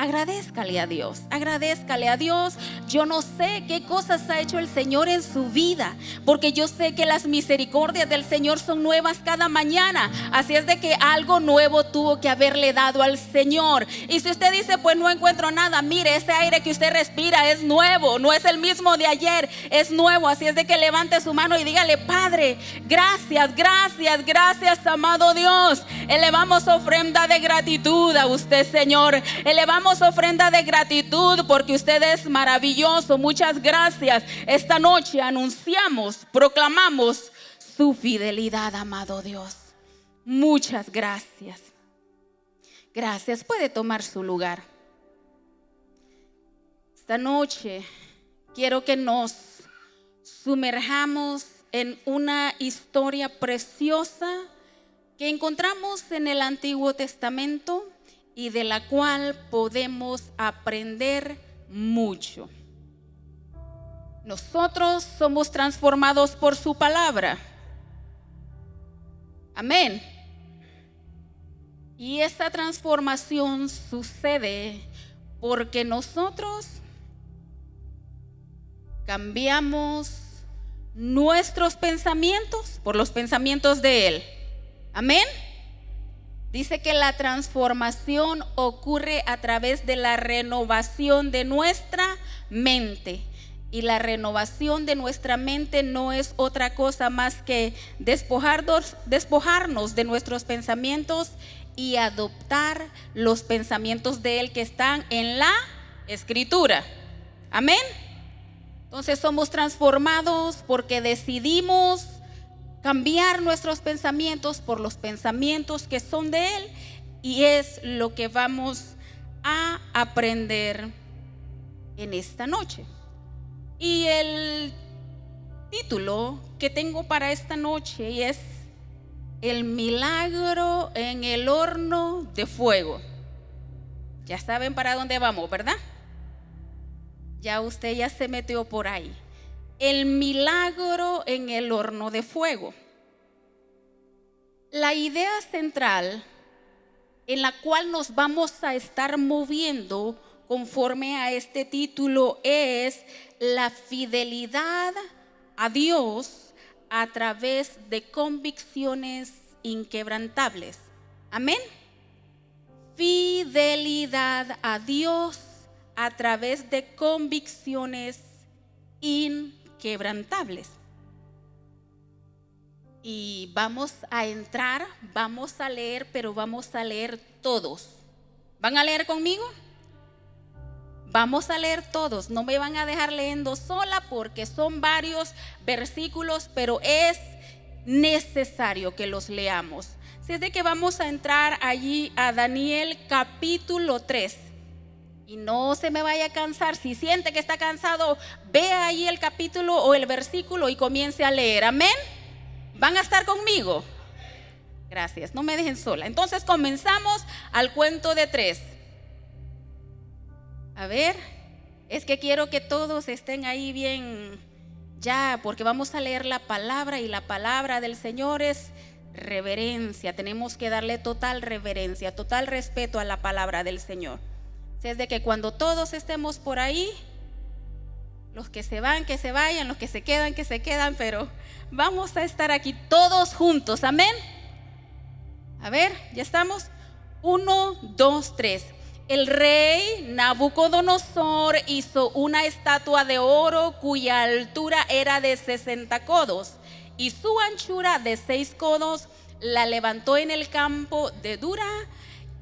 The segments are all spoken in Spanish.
agradézcale a Dios, agradézcale a Dios. Yo no sé qué cosas ha hecho el Señor en su vida, porque yo sé que las misericordias del Señor son nuevas cada mañana. Así es de que algo nuevo tuvo que haberle dado al Señor. Y si usted dice, pues no encuentro nada, mire, ese aire que usted respira es nuevo, no es el mismo de ayer, es nuevo. Así es de que levante su mano y dígale: Padre, gracias, gracias, gracias, amado Dios. Elevamos ofrenda de gratitud a usted, Señor. Elevamos ofrenda de gratitud porque usted es maravilloso. Muchas gracias. Esta noche anunciamos, proclamamos su fidelidad, amado Dios. Muchas gracias. Gracias. Puede tomar su lugar. Esta noche quiero que nos sumerjamos en una historia preciosa que encontramos en el Antiguo Testamento y de la cual podemos aprender mucho. Nosotros somos transformados por su palabra. Amén. Y esa transformación sucede porque nosotros cambiamos nuestros pensamientos por los pensamientos de Él. Amén. Dice que la transformación ocurre a través de la renovación de nuestra mente. Y la renovación de nuestra mente no es otra cosa más que despojarnos de nuestros pensamientos y adoptar los pensamientos de Él que están en la Escritura. Amén. Entonces somos transformados porque decidimos cambiar nuestros pensamientos por los pensamientos que son de Él, y es lo que vamos a aprender en esta noche. Y el título que tengo para esta noche es El milagro en el horno de fuego. Ya saben para dónde vamos, ¿verdad? Ya usted ya se metió por ahí. El milagro en el horno de fuego. La idea central en la cual nos vamos a estar moviendo conforme a este título es la fidelidad a Dios a través de convicciones inquebrantables. Amén. Fidelidad a Dios a través de convicciones inquebrantables. Y vamos a entrar, vamos a leer, pero vamos a leer todos. ¿Van a leer conmigo? Vamos a leer todos, no me van a dejar leyendo sola porque son varios versículos, pero es necesario que los leamos. Así es de que vamos a entrar allí a Daniel capítulo 3. Y no se me vaya a cansar. Si siente que está cansado, vea ahí el capítulo o el versículo y comience a leer. Amén. ¿Van a estar conmigo? Gracias, no me dejen sola. Entonces comenzamos al cuento de 3. A ver, es que quiero que todos estén ahí bien ya, porque vamos a leer la palabra y la palabra del Señor es reverencia. Tenemos que darle total reverencia, total respeto a la palabra del Señor. Así es de que cuando todos estemos por ahí, los que se van, que se vayan, los que se quedan, pero vamos a estar aquí todos juntos. Amén. A ver, ya estamos. 1, 2, 3. El rey Nabucodonosor hizo una estatua de oro cuya altura era de 60 codos y su anchura de 6 codos. La levantó en el campo de Dura,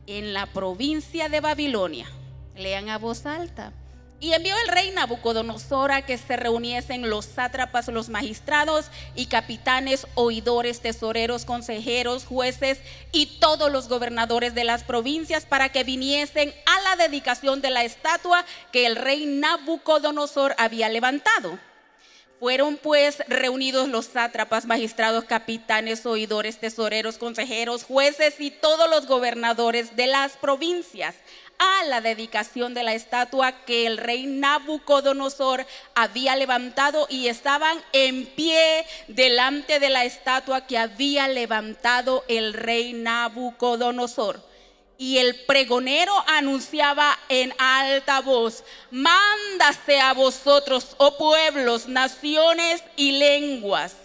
en la provincia de Babilonia. Lean a voz alta. Y envió el rey Nabucodonosor a que se reuniesen los sátrapas, los magistrados y capitanes, oidores, tesoreros, consejeros, jueces y todos los gobernadores de las provincias para que viniesen a la dedicación de la estatua que el rey Nabucodonosor había levantado. Fueron pues reunidos los sátrapas, magistrados, capitanes, oidores, tesoreros, consejeros, jueces y todos los gobernadores de las provincias a la dedicación de la estatua que el rey Nabucodonosor había levantado, y estaban en pie delante de la estatua que había levantado el rey Nabucodonosor. Y el pregonero anunciaba en alta voz: mándase a vosotros, oh pueblos, naciones y lenguas,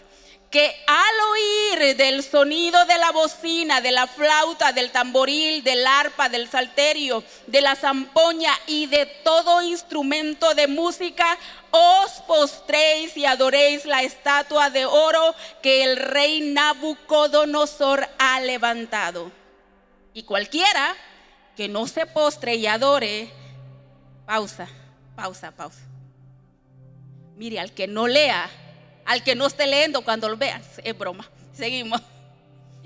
que al oír del sonido de la bocina, de la flauta, del tamboril, del arpa, del salterio, de la zampoña y de todo instrumento de música, os postréis y adoréis la estatua de oro que el rey Nabucodonosor ha levantado. Y cualquiera que no se postre y adore, pausa. Mire, al que no lea, al que no esté leyendo cuando lo vean, es broma. Seguimos.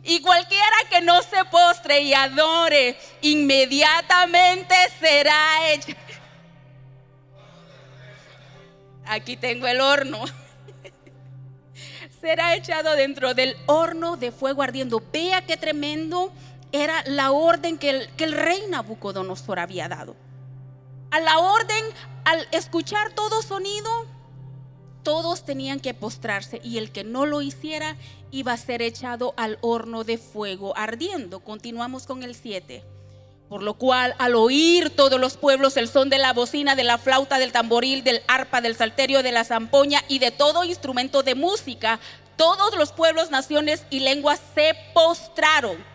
Y cualquiera que no se postre y adore, inmediatamente será hecho. Aquí tengo el horno. Será echado dentro del horno de fuego ardiendo. Vea qué tremendo era la orden que el rey Nabucodonosor había dado. A la orden, al escuchar todo sonido, todos tenían que postrarse, y el que no lo hiciera iba a ser echado al horno de fuego ardiendo. Continuamos con el 7. Por lo cual, al oír todos los pueblos el son de la bocina, de la flauta, del tamboril, del arpa, del salterio, de la zampoña y de todo instrumento de música, todos los pueblos, naciones y lenguas se postraron.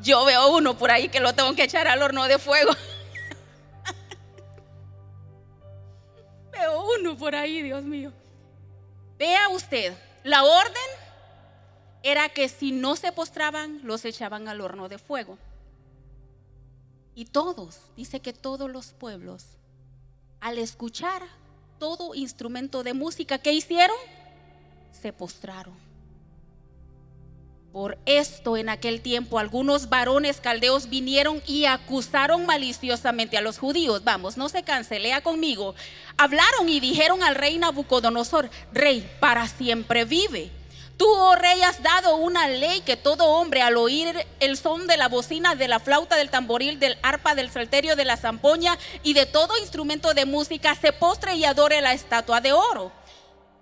Yo veo uno por ahí que lo tengo que echar al horno de fuego. Veo uno por ahí, Dios mío. Vea usted, la orden era que si no se postraban, los echaban al horno de fuego. Y todos, dice que todos los pueblos, al escuchar todo instrumento de música, ¿qué hicieron? Se postraron. Por esto, en aquel tiempo, algunos varones caldeos vinieron y acusaron maliciosamente a los judíos. Vamos, no se canse, lea conmigo. Hablaron y dijeron al rey Nabucodonosor: rey, para siempre vive. Tú, oh rey, has dado una ley que todo hombre, al oír el son de la bocina, de la flauta, del tamboril, del arpa, del salterio, de la zampoña y de todo instrumento de música, se postre y adore la estatua de oro.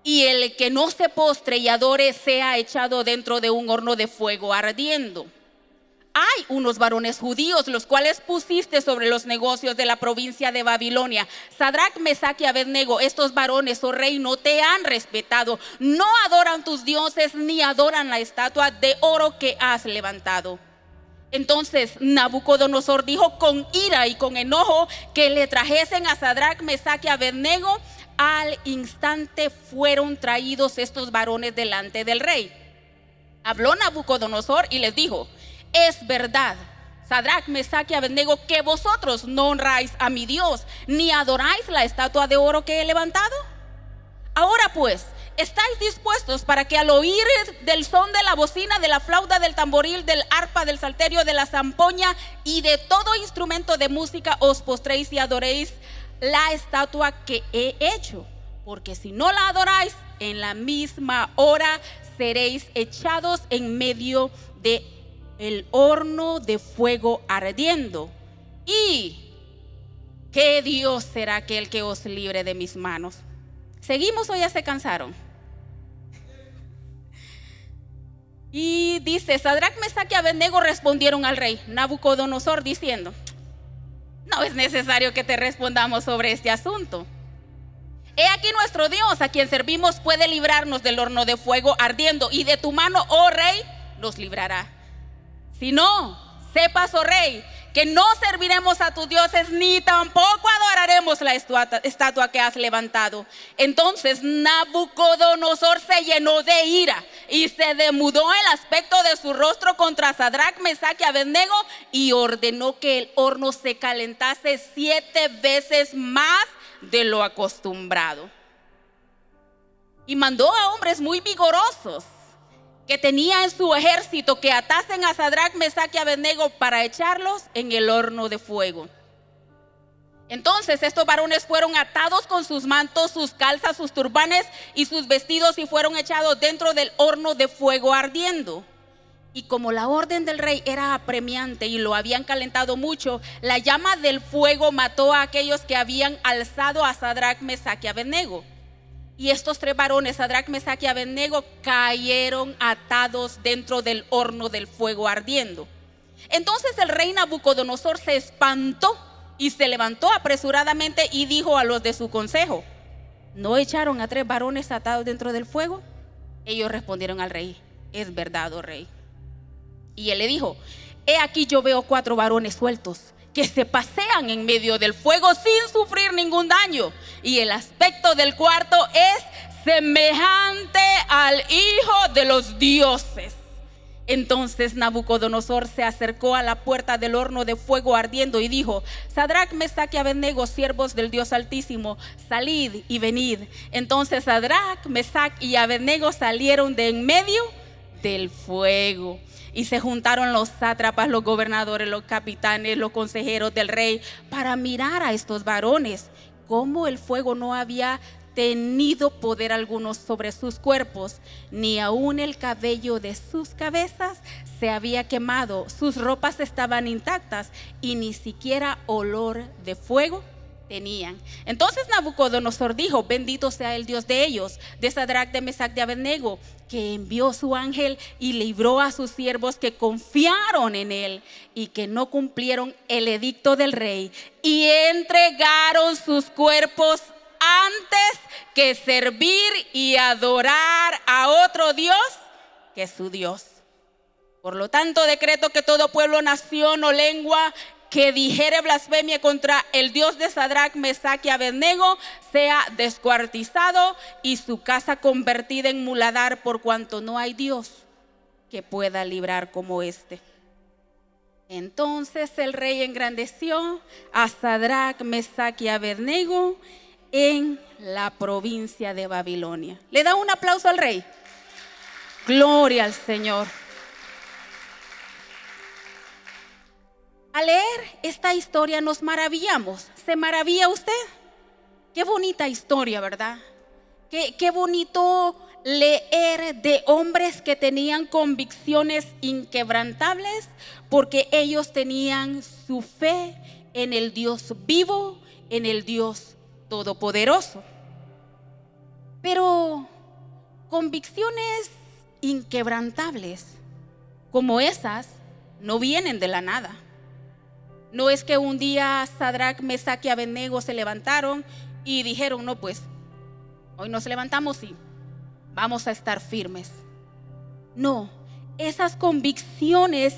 Y el que no se postre y adore sea echado dentro de un horno de fuego ardiendo. Hay unos varones judíos, los cuales pusiste sobre los negocios de la provincia de Babilonia, Sadrac, Mesac y Abednego. Estos varones, oh rey, no te han respetado, no adoran tus dioses ni adoran la estatua de oro que has levantado. Entonces Nabucodonosor dijo con ira y con enojo que le trajesen a Sadrac, Mesac y Abednego. Al instante fueron traídos estos varones delante del rey. Habló Nabucodonosor y les dijo: es verdad, Sadrac, Mesac y Abednego, que vosotros no honráis a mi Dios, ni adoráis la estatua de oro que he levantado. Ahora pues, ¿estáis dispuestos para que al oír del son de la bocina, de la flauta, del tamboril, del arpa, del salterio, de la zampoña y de todo instrumento de música os postréis y adoréis la estatua que he hecho? Porque si no la adoráis, en la misma hora seréis echados en medio de el horno de fuego ardiendo. ¿Y qué Dios será aquel que os libre de mis manos? ¿Seguimos o ya se cansaron? Y dice: Sadrac, Mesac y Abednego respondieron al rey Nabucodonosor diciendo: no es necesario que te respondamos sobre este asunto. He aquí nuestro Dios, a quien servimos, puede librarnos del horno de fuego ardiendo, y de tu mano, oh rey, nos librará. Si no, sepas, oh rey, que no serviremos a tus dioses, ni tampoco adoraremos la estatua que has levantado. Entonces Nabucodonosor se llenó de ira y se demudó el aspecto de su rostro contra Sadrac, Mesac y Abednego, y ordenó que el horno se calentase 7 veces más de lo acostumbrado. Y mandó a hombres muy vigorosos que tenía en su ejército que atasen a Sadrac, Mesac y Abednego para echarlos en el horno de fuego. Entonces estos varones fueron atados con sus mantos, sus calzas, sus turbanes y sus vestidos, y fueron echados dentro del horno de fuego ardiendo. Y como la orden del rey era apremiante y lo habían calentado mucho, la llama del fuego mató a aquellos que habían alzado a Sadrac, Mesac y Abednego. Y estos 3 varones, Sadrac, Mesac y Abednego, cayeron atados dentro del horno del fuego ardiendo. Entonces el rey Nabucodonosor se espantó y se levantó apresuradamente y dijo a los de su consejo: ¿no echaron a 3 varones atados dentro del fuego? Ellos respondieron al rey: es verdad, oh rey. Y él le dijo: he aquí yo veo 4 varones sueltos que se pasean en medio del fuego sin sufrir ningún daño, y el aspecto del cuarto es semejante al Hijo de los dioses. Entonces Nabucodonosor se acercó a la puerta del horno de fuego ardiendo y dijo: Sadrac, Mesac y Abednego, siervos del Dios Altísimo, salid y venid. Entonces Sadrac, Mesac y Abednego salieron de en medio del fuego. Y se juntaron los sátrapas, los gobernadores, los capitanes, los consejeros del rey para mirar a estos varones, cómo el fuego no había tenido poder alguno sobre sus cuerpos, ni aún el cabello de sus cabezas se había quemado, sus ropas estaban intactas y ni siquiera olor de fuego tenían. Entonces Nabucodonosor dijo: bendito sea el Dios de ellos, de Sadrac, de Mesac, de Abednego, que envió su ángel y libró a sus siervos que confiaron en él y que no cumplieron el edicto del rey y entregaron sus cuerpos antes que servir y adorar a otro Dios que su Dios. Por lo tanto, decreto que todo pueblo, nación o lengua que dijere blasfemia contra el Dios de Sadrac, Mesac y Abednego sea descuartizado y su casa convertida en muladar, por cuanto no hay Dios que pueda librar como este. Entonces el rey engrandeció a Sadrac, Mesac y Abednego en la provincia de Babilonia. ¿Le da un aplauso al rey? Gloria al Señor. Al leer esta historia nos maravillamos. ¿Se maravilla usted? Qué bonita historia, ¿verdad? Qué bonito leer de hombres que tenían convicciones inquebrantables porque ellos tenían su fe en el Dios vivo, en el Dios todopoderoso. Pero convicciones inquebrantables como esas no vienen de la nada. No es que un día Sadrac, Mesac y Abednego se levantaron y dijeron: no, pues hoy nos levantamos y vamos a estar firmes. No, esas convicciones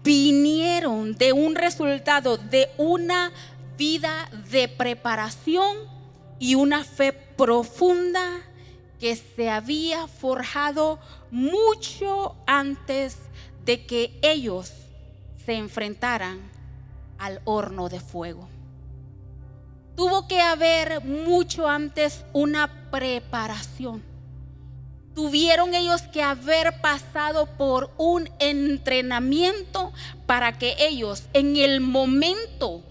vinieron de un resultado de una vida de preparación y una fe profunda que se había forjado mucho antes de que ellos se enfrentaran al horno de fuego. Tuvo que haber mucho antes una preparación. Tuvieron ellos que haber pasado por un entrenamiento para que ellos en el momento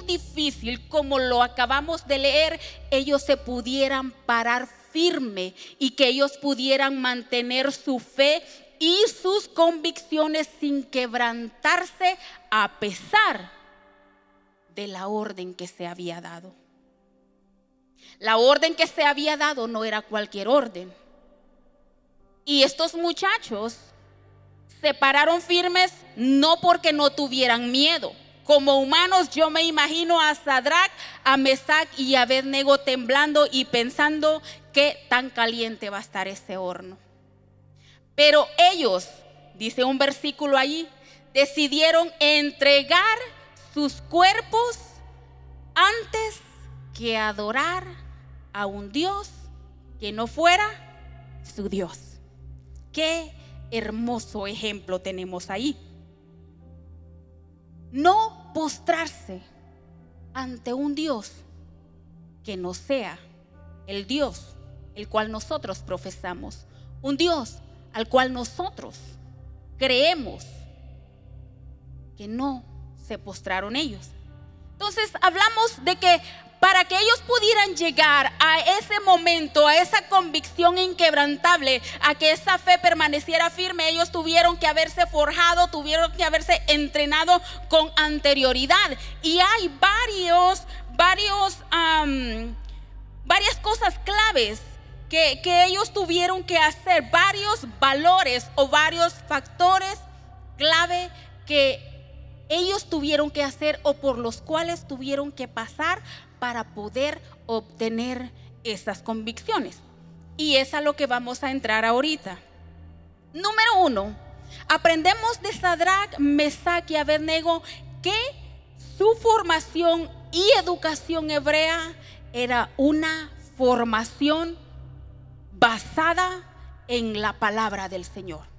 difícil, como lo acabamos de leer, ellos se pudieran parar firme y que ellos pudieran mantener su fe y sus convicciones sin quebrantarse a pesar de la orden que se había dado. La orden que se había dado no era cualquier orden. Y estos muchachos se pararon firmes no porque no tuvieran miedo. Como humanos yo me imagino a Sadrac, a Mesac y a Abednego temblando y pensando qué tan caliente va a estar ese horno. Pero ellos, dice un versículo allí, decidieron entregar sus cuerpos antes que adorar a un Dios que no fuera su Dios. Qué hermoso ejemplo tenemos ahí. No postrarse ante un Dios que no sea el Dios el cual nosotros profesamos, un Dios al cual nosotros creemos que no se postraron ellos. Entonces hablamos de que para que ellos pudieran llegar a ese momento, a esa convicción inquebrantable, a que esa fe permaneciera firme, ellos tuvieron que haberse forjado, tuvieron que haberse entrenado con anterioridad. Y hay varios varias cosas claves que ellos tuvieron que hacer, varios valores o varios factores clave que ellos tuvieron que hacer o por los cuales tuvieron que pasar para poder obtener esas convicciones. Y es a lo que vamos a entrar ahorita. Número 1, aprendemos de Sadrac, Mesac y Abednego que su formación y educación hebrea era una formación basada en la palabra del Señor.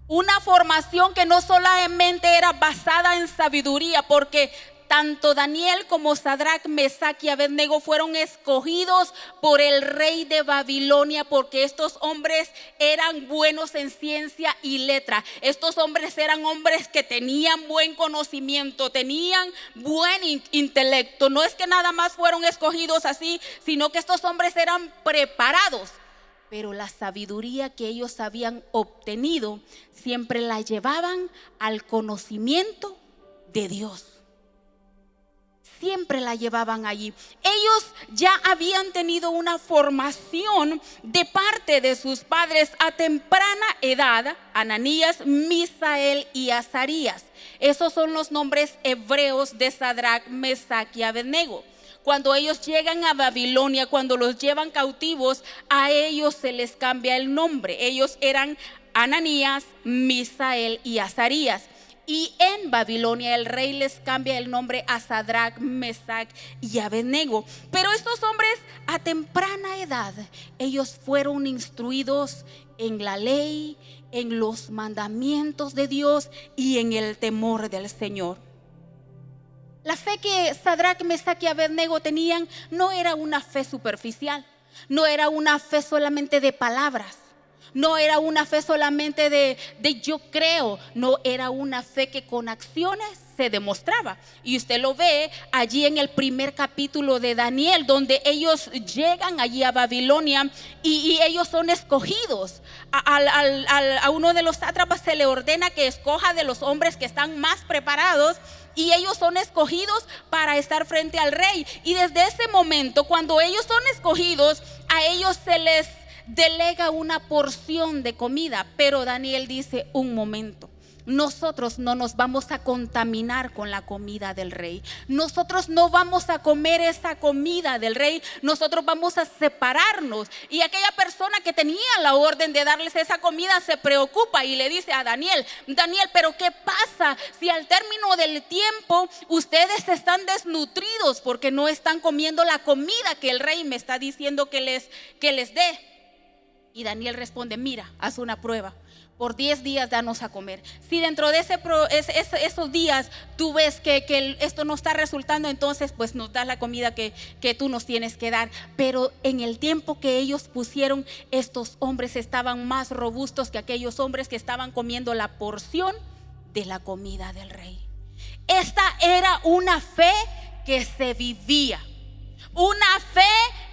Una formación que no solamente era basada en sabiduría, porque tanto Daniel como Sadrac, Mesac y Abednego fueron escogidos por el rey de Babilonia, porque estos hombres eran buenos en ciencia y letra. Estos hombres eran hombres que tenían buen conocimiento, tenían buen intelecto. No es que nada más fueron escogidos así, sino que estos hombres eran preparados. Pero la sabiduría que ellos habían obtenido siempre la llevaban al conocimiento de Dios. Siempre la llevaban allí. Ellos ya habían tenido una formación de parte de sus padres a temprana edad. Ananías, Misael y Azarías. Esos son los nombres hebreos de Sadrac, Mesac y Abednego. Cuando ellos llegan a Babilonia, cuando los llevan cautivos, a ellos se les cambia el nombre. Ellos eran Ananías, Misael y Azarías. Y en Babilonia el rey les cambia el nombre a Sadrac, Mesac y Abednego. Pero estos hombres a temprana edad, ellos fueron instruidos en la ley, en los mandamientos de Dios y en el temor del Señor. La fe que Sadrac, Mesac y Abednego tenían no era una fe superficial, no era una fe solamente de palabras, no era una fe solamente de yo creo, no era una fe que con acciones se demostraba. Y usted lo ve allí en el primer capítulo de Daniel, donde ellos llegan allí a Babilonia y ellos son escogidos. A uno de los sátrapas se le ordena que escoja de los hombres que están más preparados, y ellos son escogidos para estar frente al rey. Y desde ese momento, cuando ellos son escogidos, a ellos se les delega una porción de comida. Pero Daniel dice: un momento, nosotros no nos vamos a contaminar con la comida del rey. Nosotros no vamos a comer esa comida del rey. Nosotros vamos a separarnos. Y aquella persona que tenía la orden de darles esa comida se preocupa y le dice a Daniel: Daniel, pero ¿qué pasa si al término del tiempo ustedes están desnutridos porque no están comiendo la comida que el rey me está diciendo que les dé? Y Daniel responde: mira, haz una prueba. Por 10 días danos a comer. Si dentro de esos días tú ves que esto no está resultando, entonces pues nos das la comida que tú nos tienes que dar. Pero en el tiempo que ellos pusieron, estos hombres estaban más robustos que aquellos hombres que estaban comiendo la porción de la comida del rey. Esta era una fe que se vivía. Una fe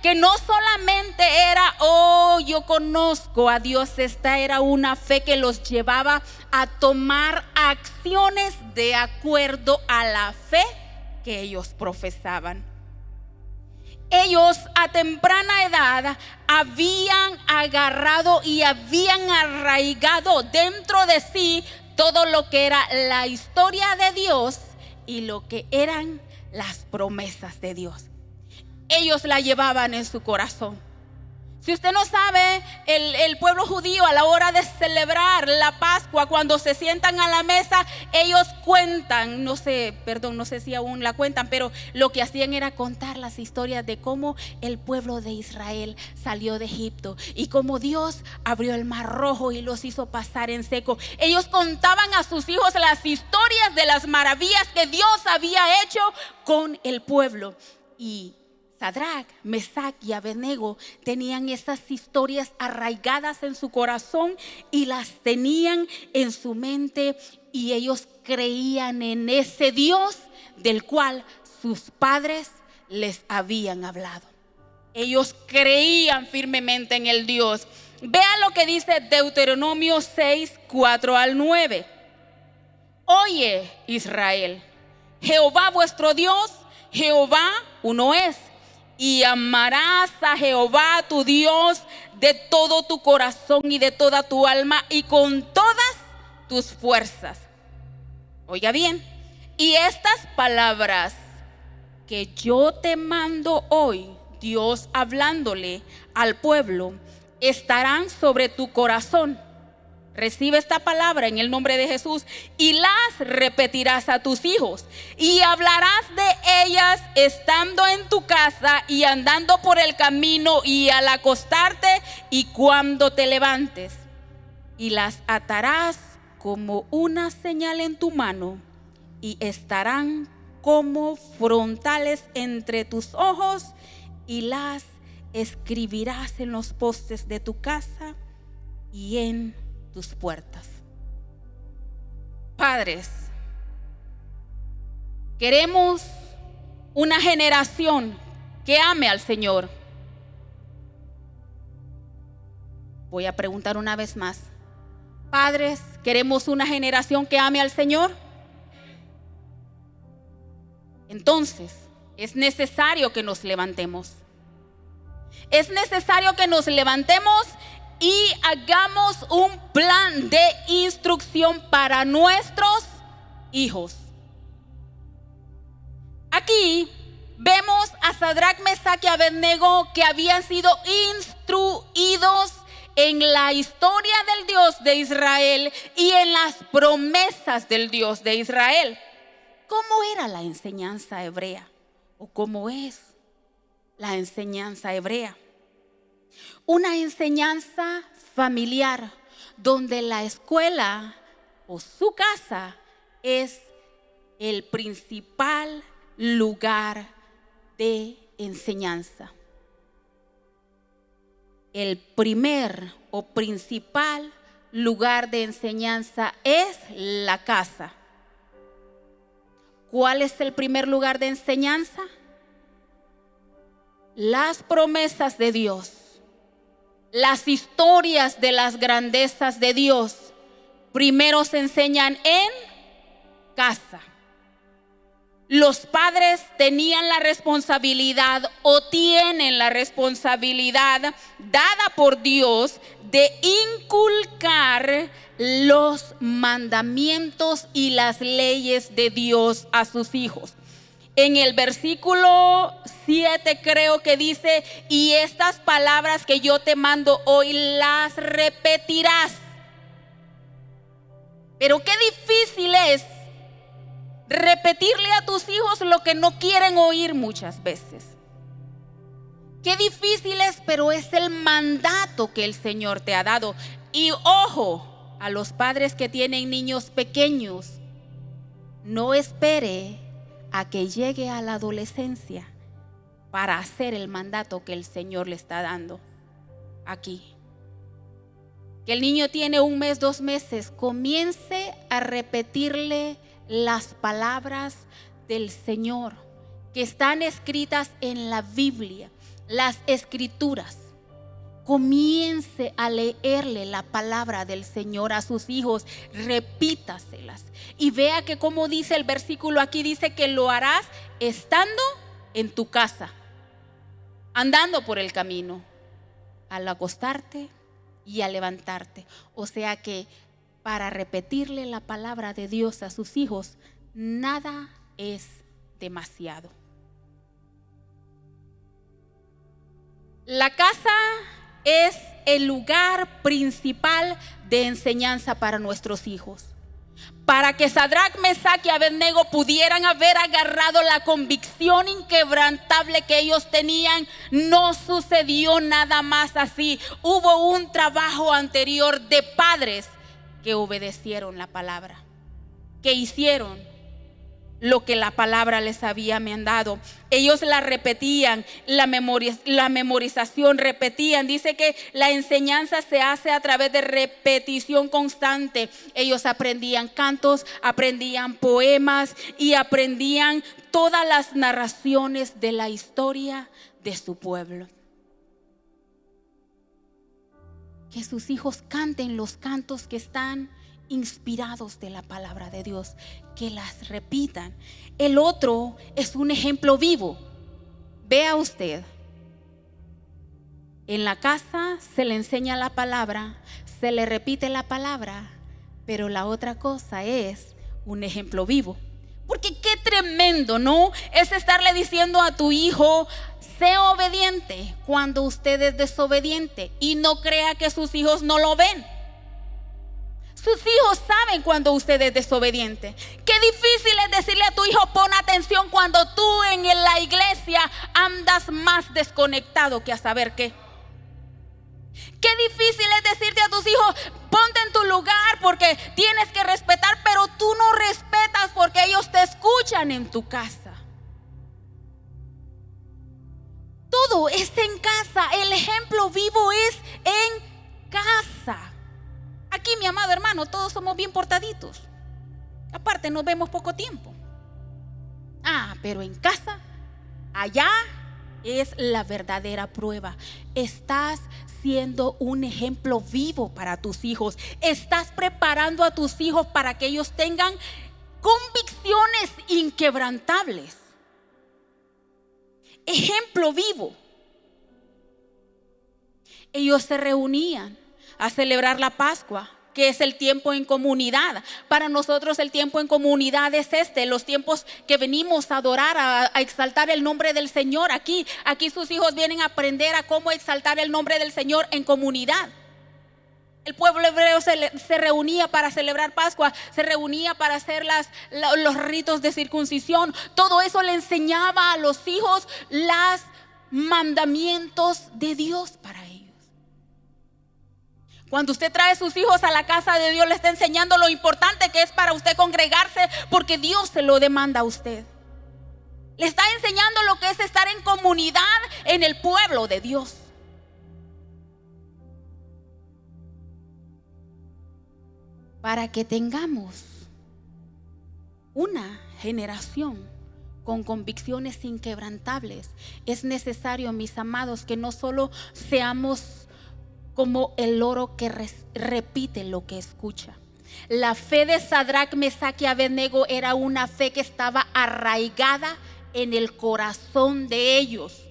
que no solamente era: oh, yo conozco a Dios. Esta era una fe que los llevaba a tomar acciones de acuerdo a la fe que ellos profesaban. Ellos a temprana edad habían agarrado y habían arraigado dentro de sí todo lo que era la historia de Dios y lo que eran las promesas de Dios. Ellos la llevaban en su corazón. Si usted no sabe, el pueblo judío a la hora de celebrar la Pascua, cuando se sientan a la mesa, ellos cuentan, no sé si aún la cuentan, pero lo que hacían era contar las historias de cómo el pueblo de Israel salió de Egipto y cómo Dios abrió el mar rojo y los hizo pasar en seco. Ellos contaban a sus hijos las historias de las maravillas que Dios había hecho con el pueblo. Y Sadrac, Mesac y Abednego tenían esas historias arraigadas en su corazón y las tenían en su mente, y ellos creían en ese Dios del cual sus padres les habían hablado. Ellos creían firmemente en el Dios. Vea lo que dice Deuteronomio 6, 4 al 9. Oye, Israel, Jehová vuestro Dios, Jehová uno es. y amarás a Jehová tu Dios de todo tu corazón y de toda tu alma y con todas tus fuerzas. Oiga bien, y estas palabras que yo te mando hoy, Dios hablándole al pueblo, estarán sobre tu corazón. Recibe esta palabra en el nombre de Jesús y las repetirás a tus hijos y hablarás de ellas estando en tu casa y andando por el camino y al acostarte y cuando te levantes, y las atarás como una señal en tu mano y estarán como frontales entre tus ojos y las escribirás en los postes de tu casa y en tus puertas. Padres, queremos una generación que ame al Señor. Voy a preguntar una vez más. Padres, ¿queremos una generación que ame al Señor? Entonces, es necesario que nos levantemos. Es necesario que nos levantemos y hagamos un plan de instrucción para nuestros hijos. Aquí vemos a Sadrach, Mesach y Abednego que habían sido instruidos en la historia del Dios de Israel y en las promesas del Dios de Israel. ¿Cómo era la enseñanza hebrea? ¿O cómo es la enseñanza hebrea? Una enseñanza familiar donde la escuela o su casa es el principal lugar de enseñanza. El primer o principal lugar de enseñanza es la casa. ¿Cuál es el primer lugar de enseñanza? Las promesas de Dios. Las historias de las grandezas de Dios primero se enseñan en casa. Los padres tenían la responsabilidad o tienen la responsabilidad dada por Dios de inculcar los mandamientos y las leyes de Dios a sus hijos. En el versículo 7 creo que dice: y estas palabras que yo te mando hoy las repetirás. Pero qué difícil es repetirle a tus hijos lo que no quieren oír muchas veces. Qué difícil es, pero es el mandato que el Señor te ha dado. Y ojo, a los padres que tienen niños pequeños, no espere a que llegue a la adolescencia para hacer el mandato que el Señor le está dando aquí. Que el niño tiene 1 mes, 2 meses, comience a repetirle las palabras del Señor que están escritas en la Biblia, las escrituras. Comience a leerle la palabra del Señor a sus hijos, repítaselas y vea que, como dice el versículo aquí, dice que lo harás estando en tu casa, andando por el camino, al acostarte y al levantarte. O sea que para repetirle la palabra de Dios a sus hijos, nada es demasiado. La casa es el lugar principal de enseñanza para nuestros hijos. Para que Sadrach, Mesach y Abednego pudieran haber agarrado la convicción inquebrantable que ellos tenían, no sucedió nada más así. Hubo un trabajo anterior de padres que obedecieron la palabra, que hicieron lo que la palabra les había mandado. Ellos la repetían, la memorización repetían. Dice que la enseñanza se hace a través de repetición constante. Ellos aprendían cantos, aprendían poemas y aprendían todas las narraciones de la historia de su pueblo. Que sus hijos canten los cantos que están inspirados de la palabra de Dios, que las repitan. El otro es un ejemplo vivo Vea usted, en la casa se le enseña la palabra, se le repite la palabra, pero la otra cosa es un ejemplo vivo. Porque qué tremendo, ¿no? Es estarle diciendo a tu hijo: sé obediente, cuando usted es desobediente, y no crea que sus hijos no lo ven. Sus hijos saben cuando usted es desobediente. Qué difícil es decirle a tu hijo: pon atención, cuando tú en la iglesia andas más desconectado que a saber qué. Qué difícil es decirte a tus hijos: ponte en tu lugar porque tienes que respetar, pero tú no respetas porque ellos te escuchan en tu casa. Todo es en casa. El ejemplo vivo es en casa. Aquí, mi amado hermano, todos somos bien portaditos. Aparte, nos vemos poco tiempo. Pero en casa, allá es la verdadera prueba. Estás siendo un ejemplo vivo para tus hijos. Estás preparando a tus hijos para que ellos tengan convicciones inquebrantables. Ejemplo vivo. Ellos se reunían a celebrar la Pascua, que es el tiempo en comunidad. Para nosotros el tiempo en comunidad es los tiempos que venimos a adorar, a exaltar el nombre del Señor. Aquí sus hijos vienen a aprender a cómo exaltar el nombre del Señor en comunidad. El pueblo hebreo se reunía para celebrar Pascua, se reunía para hacer los ritos de circuncisión. Todo eso le enseñaba a los hijos los mandamientos de Dios para ellos. Cuando usted trae a sus hijos a la casa de Dios, le está enseñando lo importante que es para usted congregarse, porque Dios se lo demanda a usted. Le está enseñando lo que es estar en comunidad en el pueblo de Dios. Para que tengamos una generación con convicciones inquebrantables, es necesario, mis amados, que no solo seamos como el loro que repite lo que escucha. La fe de Sadrach, Mesach y Abednego era una fe que estaba arraigada en el corazón de ellos.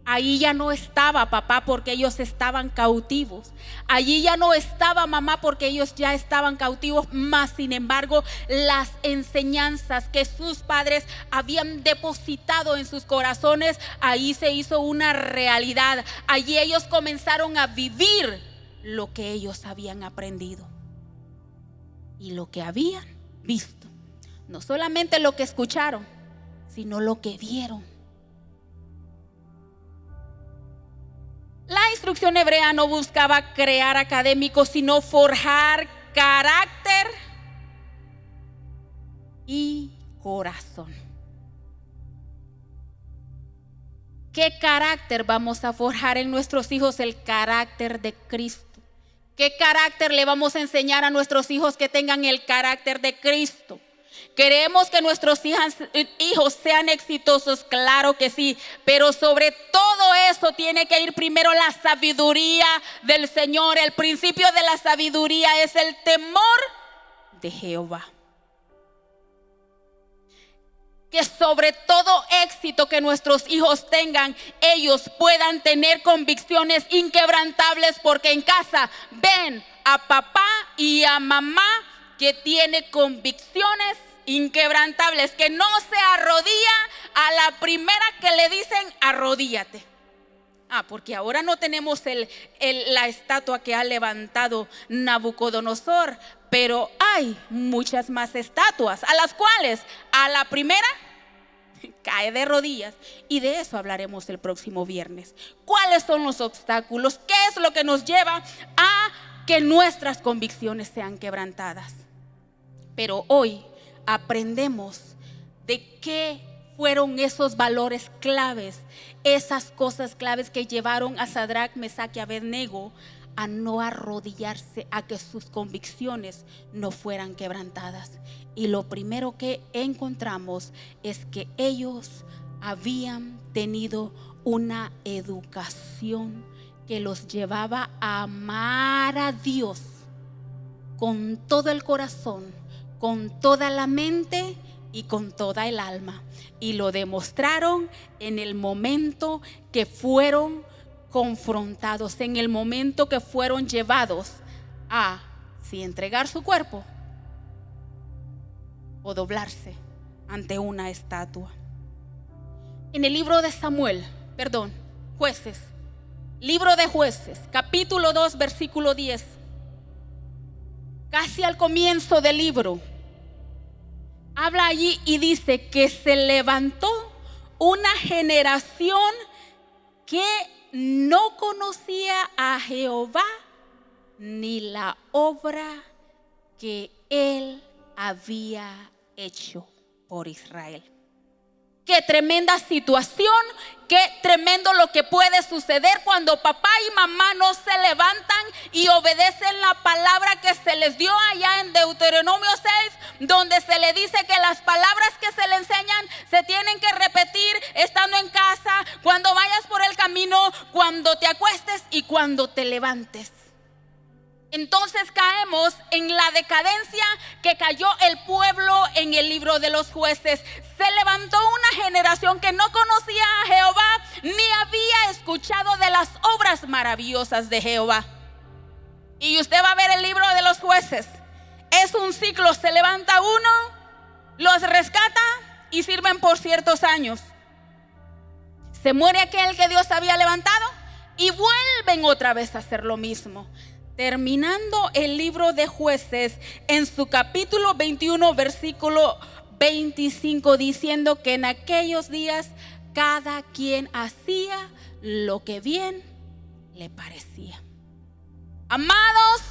Ahí ya no estaba papá porque ellos estaban cautivos. Allí ya no estaba mamá porque ellos ya estaban cautivos. Mas sin embargo, las enseñanzas que sus padres habían depositado en sus corazones, ahí se hizo una realidad. Allí ellos comenzaron a vivir lo que ellos habían aprendido y lo que habían visto. No solamente lo que escucharon, sino lo que vieron. La instrucción hebrea no buscaba crear académicos, sino forjar carácter y corazón. ¿Qué carácter vamos a forjar en nuestros hijos? El carácter de Cristo. ¿Qué carácter le vamos a enseñar a nuestros hijos? Que tengan el carácter de Cristo. ¿Queremos que nuestros hijos sean exitosos? Claro que sí, pero sobre todo eso tiene que ir primero la sabiduría del Señor. El principio de la sabiduría es el temor de Jehová. Que sobre todo éxito que nuestros hijos tengan, ellos puedan tener convicciones inquebrantables, porque en casa ven a papá y a mamá que tiene convicciones inquebrantables, que no se arrodilla a la primera que le dicen arrodíllate. Porque ahora no tenemos la estatua que ha levantado Nabucodonosor, pero hay muchas más estatuas a las cuales a la primera cae de rodillas, y de eso hablaremos el próximo viernes. ¿Cuáles son los obstáculos? ¿Qué es lo que nos lleva a que nuestras convicciones sean quebrantadas? Pero hoy aprendemos de qué fueron esos valores claves, esas cosas claves que llevaron a Sadrach, Mesach y Abednego a no arrodillarse, a que sus convicciones no fueran quebrantadas. Y lo primero que encontramos es que ellos habían tenido una educación que los llevaba a amar a Dios con todo el corazón, con toda la mente y con toda el alma. Y lo demostraron en el momento que fueron confrontados, en el momento que fueron llevados a si entregar su cuerpo o doblarse ante una estatua. En el libro de Jueces, libro de Jueces, capítulo 2, versículo 10, casi al comienzo del libro, habla allí y dice que se levantó una generación que no conocía a Jehová ni la obra que él había hecho por Israel. Qué tremenda situación, qué tremendo lo que puede suceder cuando papá y mamá no se levantan y obedecen la palabra que se les dio allá en Deuteronomio 6, donde se le dice que las palabras que se le enseñan se tienen que repetir estando en casa, cuando vayas por el camino, cuando te acuestes y cuando te levantes. Entonces caemos en la decadencia que cayó el pueblo en el libro de los Jueces. Se levantó una generación que no conocía a Jehová ni había escuchado de las obras maravillosas de Jehová. Y usted va a ver el libro de los Jueces. Es un ciclo, se levanta uno, los rescata y sirven por ciertos años. Se muere aquel que Dios había levantado y vuelven otra vez a hacer lo mismo. Terminando el libro de Jueces en su capítulo 21, versículo 25, diciendo que en aquellos días cada quien hacía lo que bien le parecía. Amados,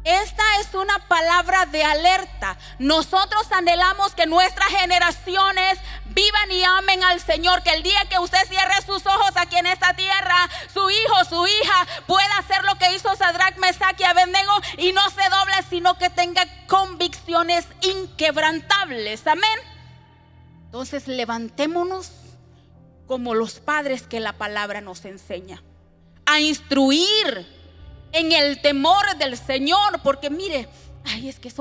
esta es una palabra de alerta. Nosotros anhelamos que nuestras generaciones vivan y amen al Señor, que el día que usted cierre sus ojos aquí en esta tierra, su hijo, su hija pueda hacer lo que hizo Sadrach, Mesach y Abednego y no se doble, sino que tenga convicciones inquebrantables. Amén. Entonces levantémonos como los padres que la palabra nos enseña, a instruir en el temor del Señor, porque mire, es que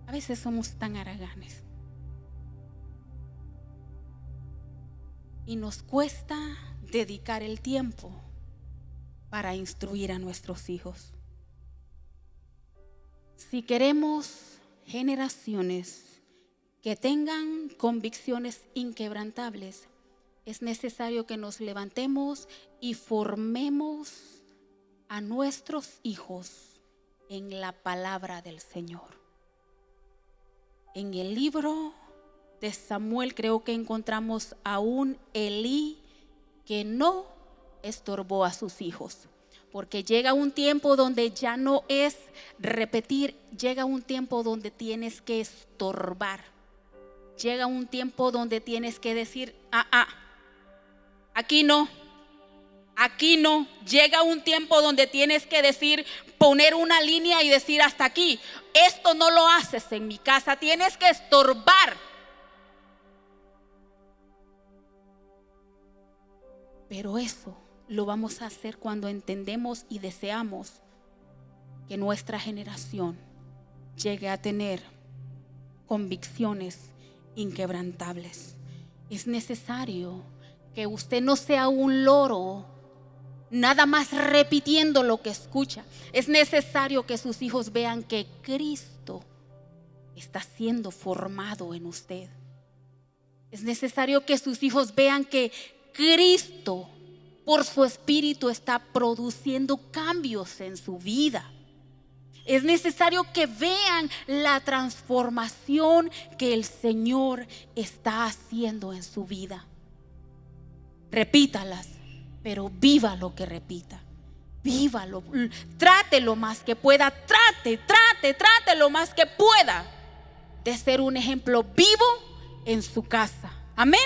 a veces somos tan haraganes y nos cuesta dedicar el tiempo para instruir a nuestros hijos. Si queremos generaciones que tengan convicciones inquebrantables, es necesario que nos levantemos y formemos a nuestros hijos en la palabra del Señor. En el libro de Samuel creo que encontramos a un Elí que no estorbó a sus hijos, porque llega un tiempo donde ya no es repetir, llega un tiempo donde tienes que estorbar, llega un tiempo donde tienes que decir, aquí no, llega un tiempo donde tienes que decir, poner una línea y decir hasta aquí, esto no lo haces en mi casa, tienes que estorbar. Pero eso lo vamos a hacer cuando entendemos y deseamos que nuestra generación llegue a tener convicciones inquebrantables. Es necesario que usted no sea un loro, nada más repitiendo lo que escucha. Es necesario que sus hijos vean que Cristo está siendo formado en usted. Es necesario que sus hijos vean que Cristo, por su Espíritu, está produciendo cambios en su vida. Es necesario que vean la transformación que el Señor está haciendo en su vida. Repítalas, pero viva lo que repita. Vívalo, trate lo más que pueda, trate lo más que pueda de ser un ejemplo vivo en su casa. Amén.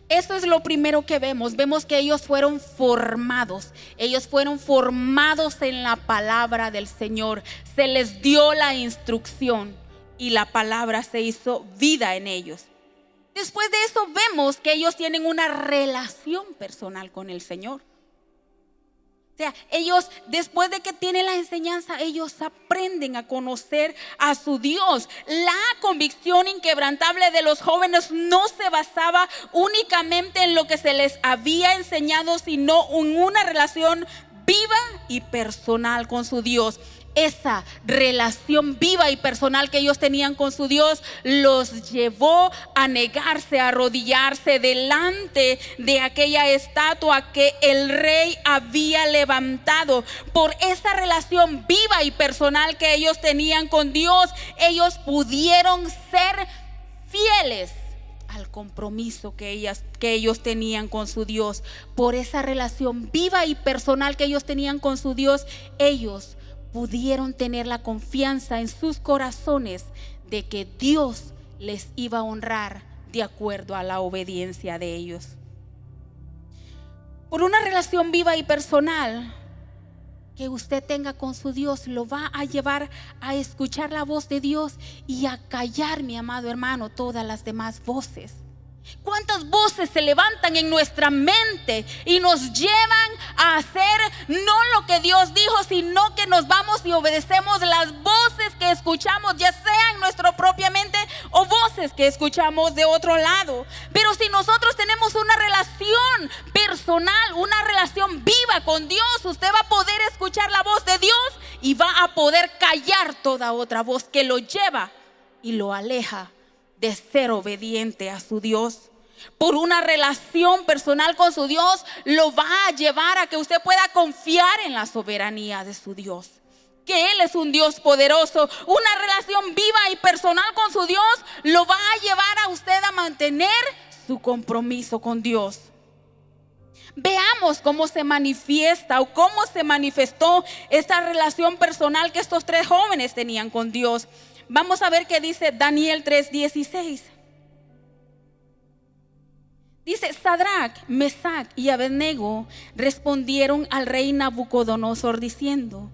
Eso es lo primero que vemos. Vemos que ellos fueron formados. Ellos fueron formados en la palabra del Señor. Se les dio la instrucción y la palabra se hizo vida en ellos. Después de eso vemos que ellos tienen una relación personal con el Señor. O sea, ellos después de que tienen la enseñanza, ellos aprenden a conocer a su Dios. La convicción inquebrantable de los jóvenes no se basaba únicamente en lo que se les había enseñado, sino en una relación viva y personal con su Dios. Esa relación viva y personal que ellos tenían con su Dios los llevó a negarse, a arrodillarse delante de aquella estatua que el rey había levantado. Por esa relación viva y personal que ellos tenían con Dios, ellos pudieron ser fieles al compromiso que ellos tenían con su Dios. Por esa relación viva y personal que ellos tenían con su Dios, ellos pudieron tener la confianza en sus corazones de que Dios les iba a honrar de acuerdo a la obediencia de ellos. Por una relación viva y personal que usted tenga con su Dios, lo va a llevar a escuchar la voz de Dios y a callar, mi amado hermano, todas las demás voces. ¿Cuántas voces se levantan en nuestra mente y nos llevan a hacer no lo que Dios dijo, sino que nos vamos y obedecemos las voces que escuchamos, ya sea en nuestra propia mente o voces que escuchamos de otro lado? Pero si nosotros tenemos una relación personal, una relación viva con Dios, usted va a poder escuchar la voz de Dios y va a poder callar toda otra voz que lo lleva y lo aleja de ser obediente a su Dios. Por una relación personal con su Dios, lo va a llevar a que usted pueda confiar en la soberanía de su Dios, que Él es un Dios poderoso. Una relación viva y personal con su Dios lo va a llevar a usted a mantener su compromiso con Dios. Veamos cómo se manifiesta o cómo se manifestó esta relación personal que estos tres jóvenes tenían con Dios. Vamos a ver qué dice Daniel 3:16. Dice: Sadrac, Mesac y Abednego respondieron al rey Nabucodonosor diciendo: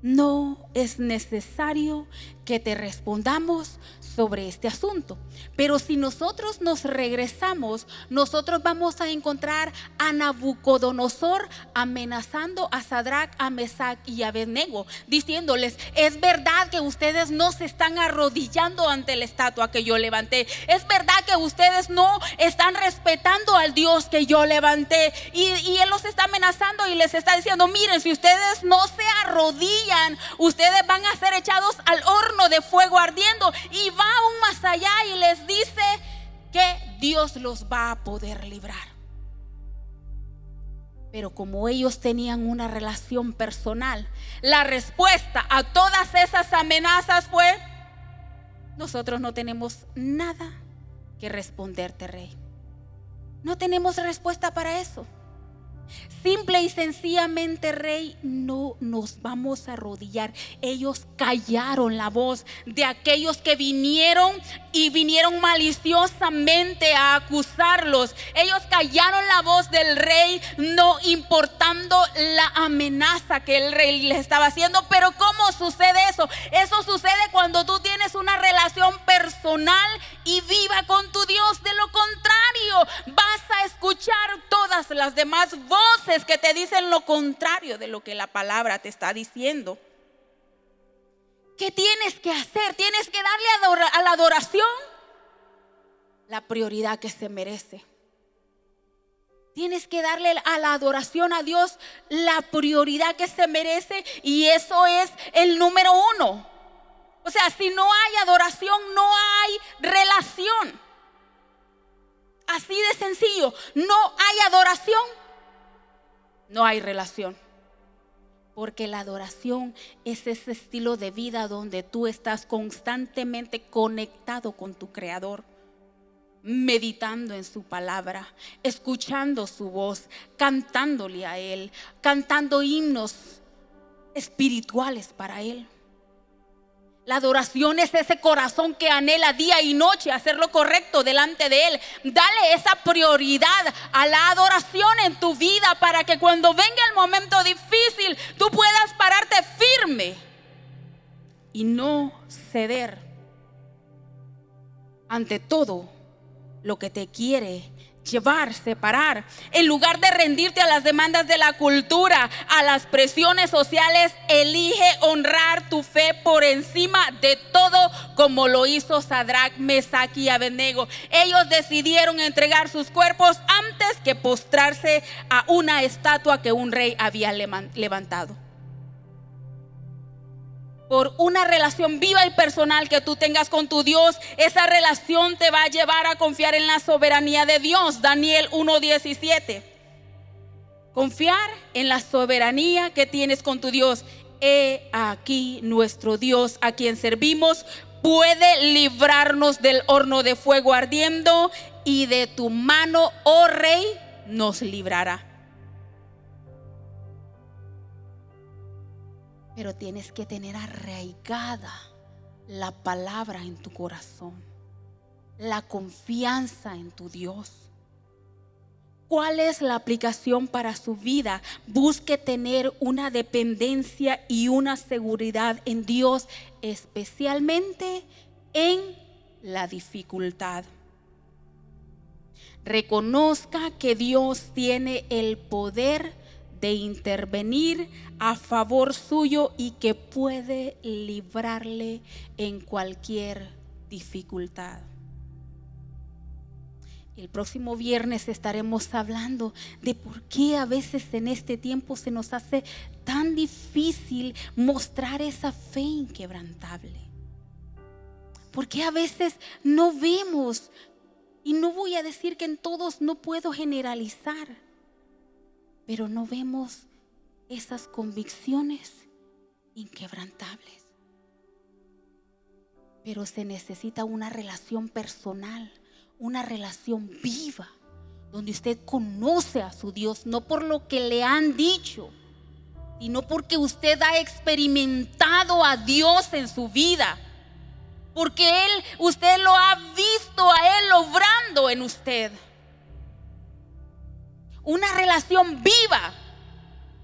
no es necesario que te respondamos sobre este asunto, pero si nosotros nos regresamos, nosotros vamos a encontrar a Nabucodonosor amenazando a Sadrac, a Mesac y a Abednego, diciéndoles: es verdad que ustedes no se están arrodillando ante la estatua que yo levanté, es verdad que ustedes no están respetando al Dios que yo levanté, y Él los está amenazando y les está diciendo: miren, si ustedes no se arrodillan, ustedes van a ser echados al horno de fuego ardiendo. Y va aún más allá y les dice que Dios los va a poder librar. Pero como ellos tenían una relación personal, la respuesta a todas esas amenazas fue: nosotros no tenemos nada que responderte, rey. No tenemos respuesta para eso. Simple y sencillamente, rey, no nos vamos a arrodillar. Ellos callaron la voz de aquellos que vinieron maliciosamente a acusarlos. Ellos callaron la voz del rey, no importando la amenaza que el rey les estaba haciendo. Pero ¿cómo sucede eso? Eso sucede cuando tú tienes una relación personal y viva con tu Dios. De lo contrario, vas a escuchar todas las demás voces que te dicen lo contrario de lo que la palabra te está diciendo. ¿Qué tienes que hacer? Tienes que darle a la adoración la prioridad que se merece. Tienes que darle a la adoración a Dios la prioridad que se merece, y eso es el número uno. O sea, si no hay adoración, no hay relación. Así de sencillo. No hay adoración, no hay relación. Porque la adoración es ese estilo de vida donde tú estás constantemente conectado con tu Creador, meditando en su palabra, escuchando su voz, cantándole a Él, cantando himnos espirituales para Él. La adoración es ese corazón que anhela día y noche hacer lo correcto delante de Él. Dale esa prioridad a la adoración en tu vida, para que cuando venga el momento difícil tú puedas pararte firme y no ceder ante todo lo que te quiere separar. En lugar de rendirte a las demandas de la cultura, a las presiones sociales, elige honrar tu fe por encima de todo, como lo hizo Sadrach, Mesach y Abednego. Ellos decidieron entregar sus cuerpos antes que postrarse a una estatua que un rey había levantado. Por una relación viva y personal que tú tengas con tu Dios, esa relación te va a llevar a confiar en la soberanía de Dios. Daniel 1:17. Confiar en la soberanía que tienes con tu Dios. He aquí nuestro Dios, a quien servimos, puede librarnos del horno de fuego ardiendo, y de tu mano, oh rey, nos librará. Pero tienes que tener arraigada la palabra en tu corazón, la confianza en tu Dios. ¿Cuál es la aplicación para su vida? Busque tener una dependencia y una seguridad en Dios, especialmente en la dificultad. Reconozca que Dios tiene el poder de intervenir a favor suyo y que puede librarle en cualquier dificultad. El próximo viernes estaremos hablando de por qué a veces en este tiempo se nos hace tan difícil mostrar esa fe inquebrantable. ¿Por qué a veces no vemos? Y no voy a decir que en todos, no puedo generalizar, pero no vemos esas convicciones inquebrantables. Pero se necesita una relación personal, una relación viva, donde usted conoce a su Dios, no por lo que le han dicho, sino porque usted ha experimentado a Dios en su vida, porque usted lo ha visto a Él obrando en usted. Una relación viva,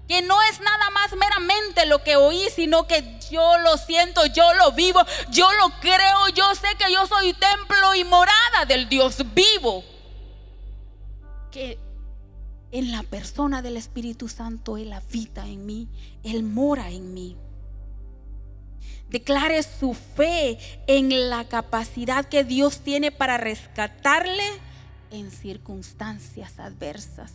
que no es nada más meramente lo que oí, sino que yo lo siento, yo lo vivo, yo lo creo, yo sé que yo soy templo y morada del Dios vivo, que en la persona del Espíritu Santo Él habita en mí, Él mora en mí. Declare su fe en la capacidad que Dios tiene para rescatarle en circunstancias adversas.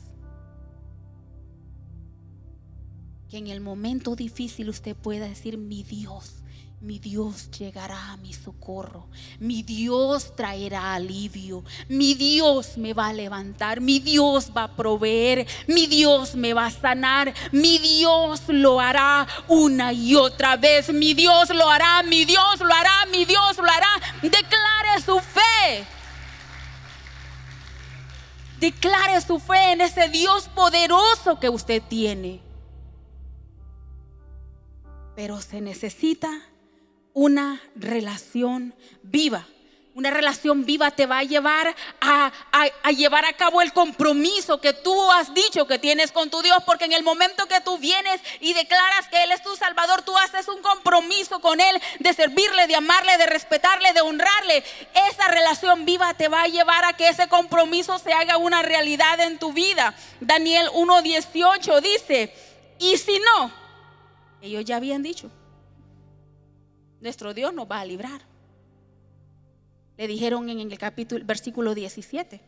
Que en el momento difícil usted pueda decir: mi Dios llegará a mi socorro, mi Dios traerá alivio, mi Dios me va a levantar, mi Dios va a proveer, mi Dios me va a sanar, mi Dios lo hará una y otra vez, mi Dios lo hará, mi Dios lo hará, mi Dios lo hará. Declare su fe. Declare su fe en ese Dios poderoso que usted tiene. Pero se necesita una relación viva. Una relación viva te va a llevar a llevar a cabo el compromiso que tú has dicho que tienes con tu Dios. Porque en el momento que tú vienes y declaras que Él es tu Salvador, tú haces un compromiso con Él de servirle, de amarle, de respetarle, de honrarle. Esa relación viva te va a llevar a que ese compromiso se haga una realidad en tu vida. Daniel 1:18 dice: y si no, ellos ya habían dicho, nuestro Dios nos va a librar. Le dijeron en el versículo 17.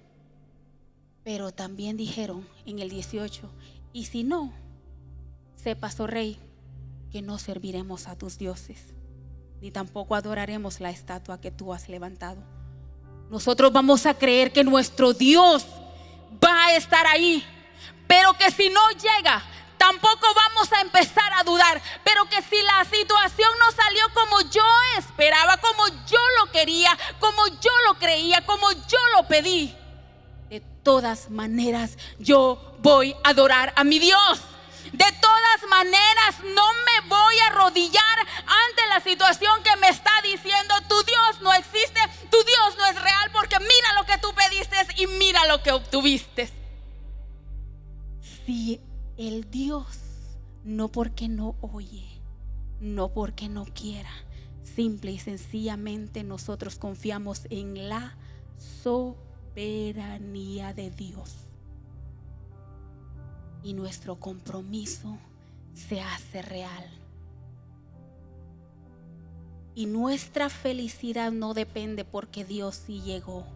Pero también dijeron en el 18: y si no, sepas, oh rey, que no serviremos a tus dioses, ni tampoco adoraremos la estatua que tú has levantado. Nosotros vamos a creer que nuestro Dios va a estar ahí, pero que si no llega, tampoco vamos a empezar a dudar. Pero que si la situación no salió como yo esperaba, como yo lo quería, como yo lo creía, como yo lo pedí, de todas maneras yo voy a adorar a mi Dios. De todas maneras no me voy a arrodillar ante la situación que me está diciendo: tu Dios no existe, tu Dios no es real, porque mira lo que tú pediste y mira lo que obtuviste. Si el Dios, no porque no oye, no porque no quiera, simple y sencillamente nosotros confiamos en la soberanía soberanía de Dios. Y nuestro compromiso se hace real. Y nuestra felicidad no depende porque Dios sí llegó,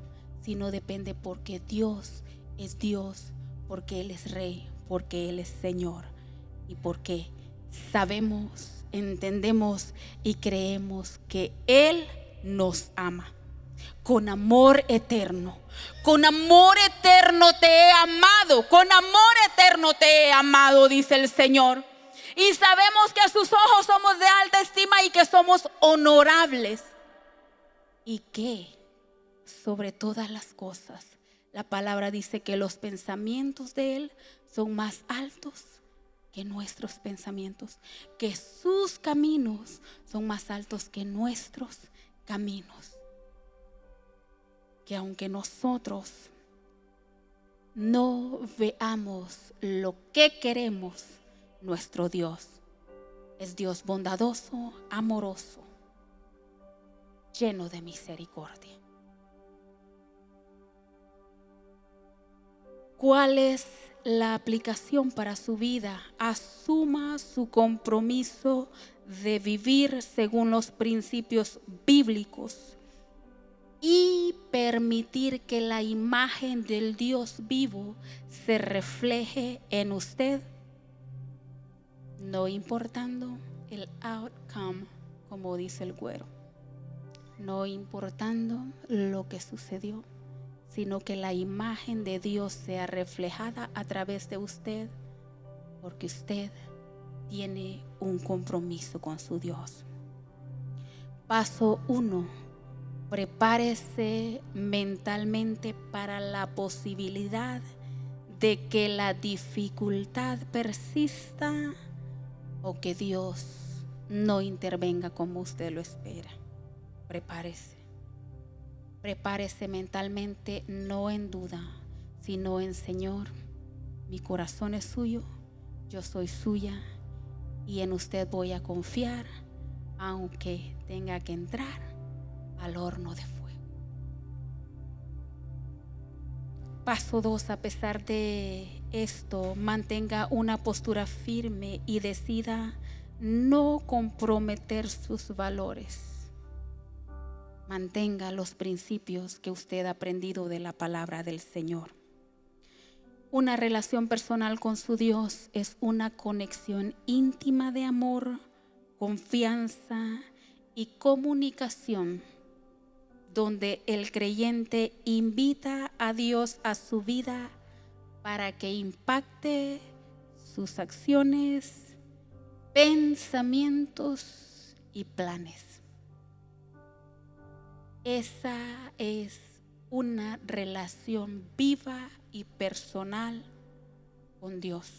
sino depende porque Dios es Dios, porque Él es Rey, porque Él es Señor y porque sabemos, entendemos y creemos que Él nos ama con amor eterno. Con amor eterno te he amado, con amor eterno te he amado, dice el Señor. Y sabemos que a sus ojos somos de alta estima y que somos honorables. Y que sobre todas las cosas, la palabra dice que los pensamientos de Él son más altos que nuestros pensamientos, que sus caminos son más altos que nuestros caminos. Que aunque nosotros no veamos lo que queremos, nuestro Dios es Dios bondadoso, amoroso, lleno de misericordia. ¿Cuál es la aplicación para su vida? Asuma su compromiso de vivir según los principios bíblicos y permitir que la imagen del Dios vivo se refleje en usted, no importando el outcome, como dice el güero, no importando lo que sucedió, sino que la imagen de Dios sea reflejada a través de usted, porque usted tiene un compromiso con su Dios. Paso 1. Prepárese mentalmente para la posibilidad de que la dificultad persista o que Dios no intervenga como usted lo espera. Prepárese. Prepárese mentalmente, no en duda, sino en Señor, mi corazón es suyo, yo soy suya y en usted voy a confiar, aunque tenga que entrar al horno de fuego. Paso 2. A pesar de esto, mantenga una postura firme y decida no comprometer sus valores. Mantenga los principios que usted ha aprendido de la palabra del Señor. Una relación personal con su Dios es una conexión íntima de amor, confianza y comunicación, donde el creyente invita a Dios a su vida para que impacte sus acciones, pensamientos y planes. Esa es una relación viva y personal con Dios,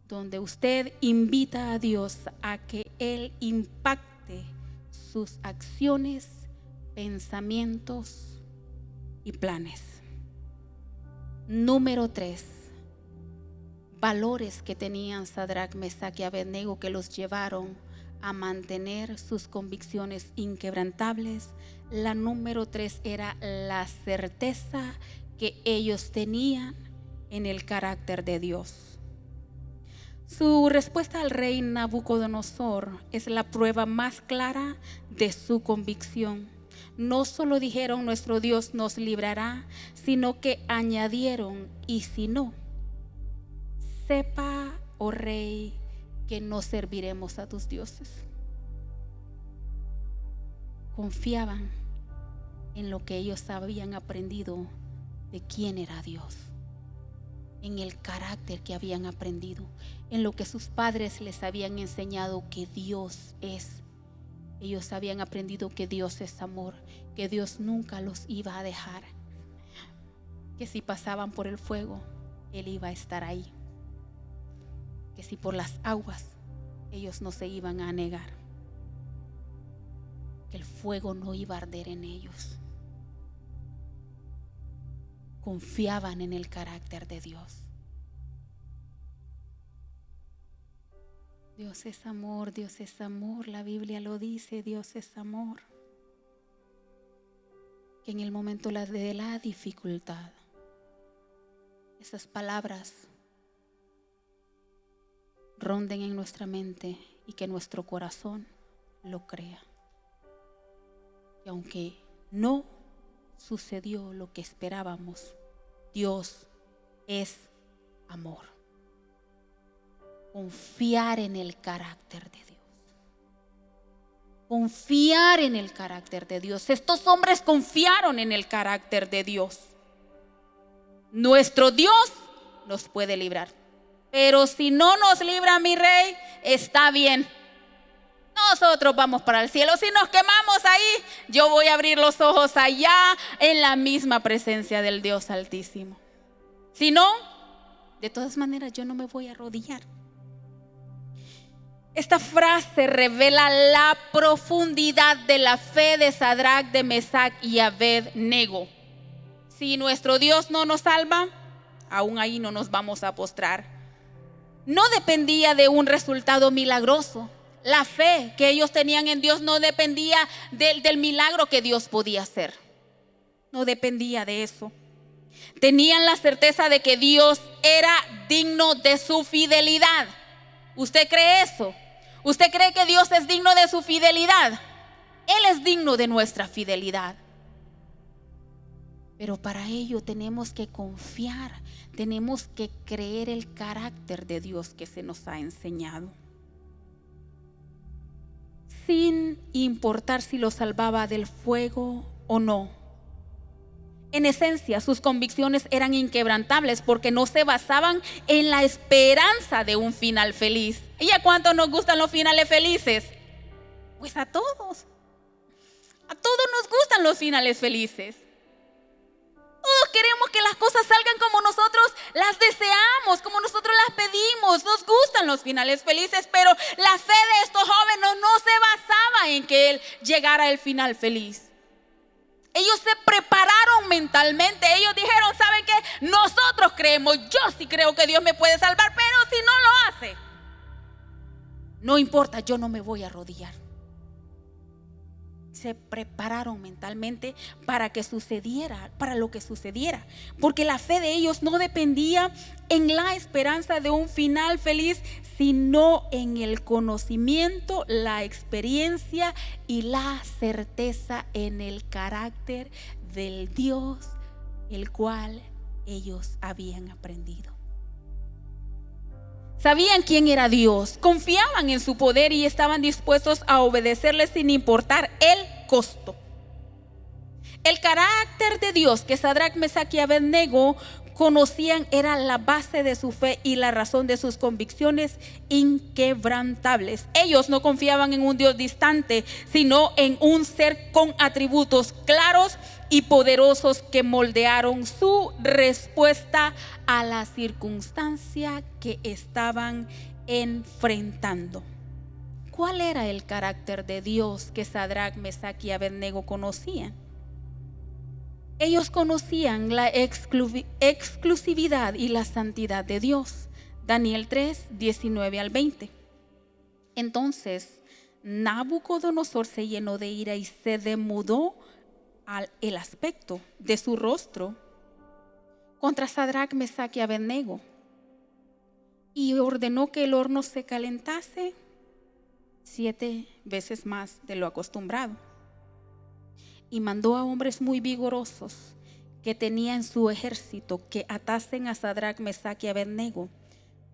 donde usted invita a Dios a que Él impacte sus acciones, pensamientos y planes. Número 3. Valores que tenían Sadrac, Mesac y Abednego que los llevaron a mantener sus convicciones inquebrantables. La número 3 era la certeza que ellos tenían en el carácter de Dios. Su respuesta al rey Nabucodonosor es la prueba más clara de su convicción. No solo dijeron nuestro Dios nos librará, sino que añadieron, y si no, sepa, oh rey, que no serviremos a tus dioses. Confiaban en lo que ellos habían aprendido de quién era Dios, en el carácter que habían aprendido, en lo que sus padres les habían enseñado que Dios es. Ellos habían aprendido que Dios es amor, que Dios nunca los iba a dejar, que si pasaban por el fuego, Él iba a estar ahí, que si por las aguas, ellos no se iban a anegar, que el fuego no iba a arder en ellos. Confiaban en el carácter de Dios. Dios es amor, Dios es amor. La Biblia lo dice, Dios es amor. que en el momento de la dificultad, esas palabras ronden en nuestra mente y que nuestro corazón lo crea. Y aunque no sucedió lo que esperábamos, Dios es amor. Confiar en el carácter de Dios. Confiar en el carácter de Dios. Estos hombres confiaron en el carácter de Dios. Nuestro Dios nos puede librar. Pero si no nos libra, mi rey, está bien. Nosotros vamos para el cielo. Si nos quemamos ahí, yo voy a abrir los ojos allá en la misma presencia del Dios Altísimo. Si no, de todas maneras yo no me voy a arrodillar. Esta frase revela la profundidad de la fe de Sadrac, de Mesac y Abed-Nego. Si nuestro Dios no nos salva, aún ahí no nos vamos a postrar. No dependía de un resultado milagroso. La fe que ellos tenían en Dios no dependía del milagro que Dios podía hacer. No dependía de eso. Tenían la certeza de que Dios era digno de su fidelidad. ¿Usted cree eso? ¿Usted cree que Dios es digno de su fidelidad? Él es digno de nuestra fidelidad. Pero para ello tenemos que confiar, tenemos que creer el carácter de Dios que se nos ha enseñado. Sin importar si lo salvaba del fuego o no. En esencia, sus convicciones eran inquebrantables porque no se basaban en la esperanza de un final feliz. ¿Y a cuántos nos gustan los finales felices? Pues a todos. A todos nos gustan los finales felices. Todos queremos que las cosas salgan como nosotros las deseamos, como nosotros las pedimos. Nos gustan los finales felices, pero la fe de estos jóvenes no se basaba en que él llegara al final feliz. Ellos se prepararon mentalmente. Ellos dijeron, ¿saben qué? Nosotros creemos, yo sí creo que Dios me puede salvar, pero si no lo hace, no importa, yo no me voy a arrodillar. Se prepararon mentalmente para que sucediera, para lo que sucediera, porque la fe de ellos no dependía en la esperanza de un final feliz, sino en el conocimiento, la experiencia y la certeza en el carácter del Dios el cual ellos habían aprendido. Sabían quién era Dios, confiaban en su poder y estaban dispuestos a obedecerle sin importar el costo. El carácter de Dios que Sadrac, Mesac y Abed-Nego conocían era la base de su fe y la razón de sus convicciones inquebrantables. Ellos no confiaban en un Dios distante, sino en un ser con atributos claros y poderosos que moldearon su respuesta a la circunstancia que estaban enfrentando. ¿Cuál era el carácter de Dios que Sadrac, Mesac y Abed-Nego conocían? Ellos conocían la exclusividad y la santidad de Dios. Daniel 3, 19 al 20. Entonces Nabucodonosor se llenó de ira y se demudó el aspecto de su rostro contra Sadrac, Mesac y Abed-Nego, y ordenó que el horno se calentase 7 veces más de lo acostumbrado. Y mandó a hombres muy vigorosos que tenía en su ejército que atasen a Sadrac, Mesac y Abed-Nego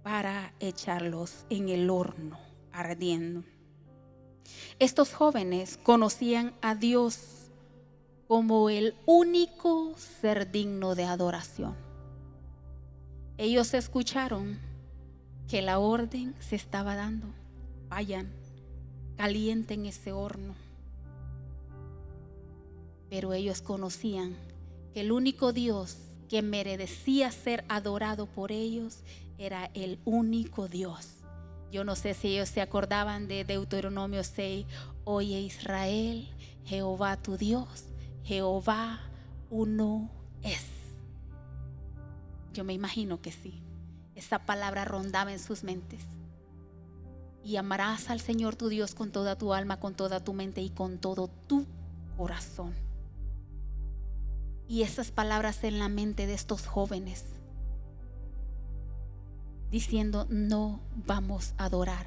para echarlos en el horno ardiendo. Estos jóvenes conocían a Dios como el único ser digno de adoración. Ellos escucharon que la orden se estaba dando. Vayan, calienten ese horno. Pero ellos conocían que el único Dios que merecía ser adorado por ellos era el único Dios. Yo no sé si ellos se acordaban de Deuteronomio 6. Oye Israel, Jehová tu Dios, Jehová uno es. Yo me imagino que sí. Esa palabra rondaba en sus mentes. Y amarás al Señor tu Dios con toda tu alma, con toda tu mente y con todo tu corazón. Y esas palabras en la mente de estos jóvenes, diciendo: no vamos a adorar,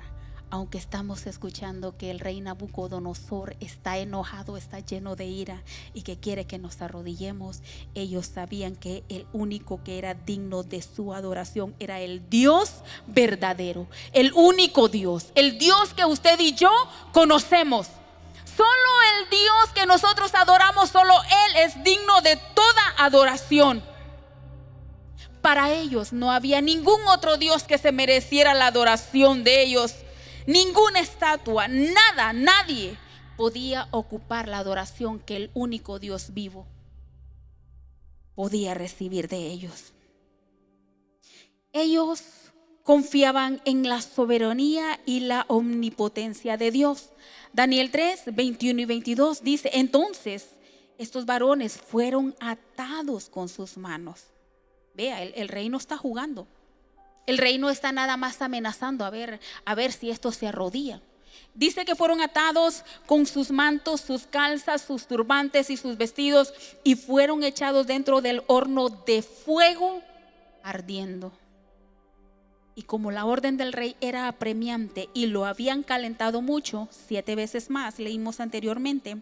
aunque estamos escuchando que el rey Nabucodonosor está enojado, está lleno de ira y que quiere que nos arrodillemos. Ellos sabían que el único que era digno de su adoración era el Dios verdadero, el único Dios, el Dios que usted y yo conocemos. Solo el Dios que nosotros adoramos, solo Él es digno de toda adoración. Para ellos no había ningún otro Dios que se mereciera la adoración de ellos. Ninguna estatua, nada, nadie podía ocupar la adoración que el único Dios vivo podía recibir de ellos. Ellos confiaban en la soberanía y la omnipotencia de Dios. Daniel 3, 21 y 22 dice: entonces estos varones fueron atados con sus manos. Vea, el rey no está jugando. El rey no está nada más amenazando a ver si estos se arrodillan. Dice que fueron atados con sus mantos, sus calzas, sus turbantes y sus vestidos, y fueron echados dentro del horno de fuego ardiendo. Y como la orden del rey era apremiante y lo habían calentado mucho, 7 veces más, leímos anteriormente,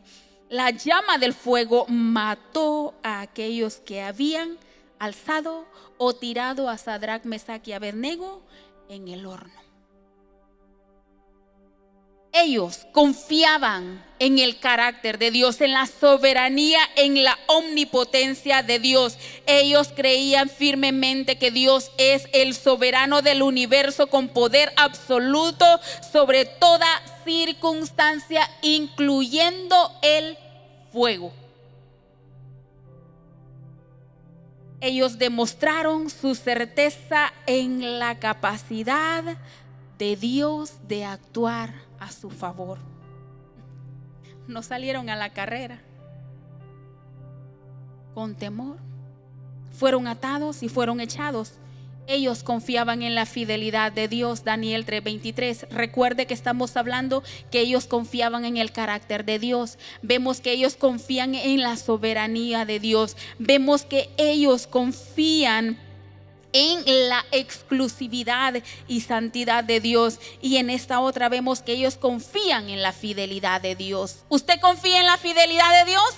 la llama del fuego mató a aquellos que habían alzado o tirado a Sadrach, Mesach y Abednego en el horno. Ellos confiaban en el carácter de Dios, en la soberanía, en la omnipotencia de Dios. Ellos creían firmemente que Dios es el soberano del universo con poder absoluto sobre toda circunstancia, incluyendo el fuego. Ellos demostraron su certeza en la capacidad de Dios de actuar a su favor. No salieron a la carrera con temor. Fueron atados y fueron echados. Ellos confiaban en la fidelidad de Dios. Daniel 3:23. Recuerde que estamos hablando que ellos confiaban en el carácter de Dios. Vemos que ellos confían en la soberanía de Dios. Vemos que ellos confían en la exclusividad y santidad de Dios. Y en esta otra vemos que ellos confían en la fidelidad de Dios. ¿Usted confía en la fidelidad de Dios?